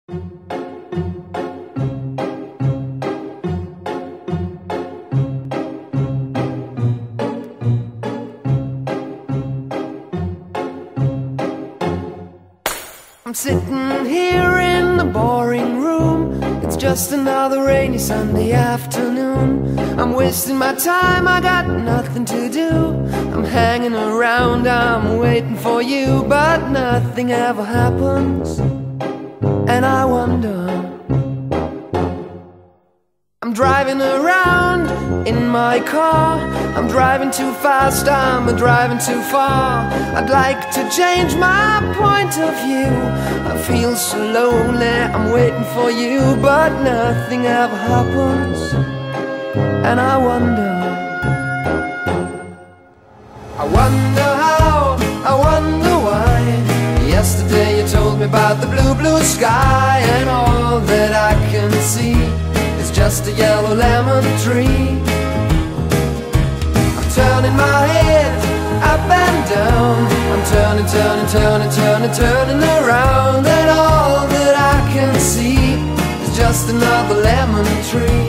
I'm sitting here in the boring room. It's just another rainy Sunday afternoon. I'm wasting my time, I got nothing to do. I'm hanging around, I'm waiting for you, but nothing ever happens. And I wonder, I'm driving around in my car. I'm driving too fast, I'm driving too far. I'd like to change my point of view. I feel so lonely, I'm waiting for you, but nothing ever happens. And I wonder how, I wonder why. Yesterday you told me about the blue, blue sky, and all that I can see is just a yellow lemon tree. I'm turning my head up and down. I'm turning, turning, turning, turning, turning around, and all that I can see is just another lemon tree.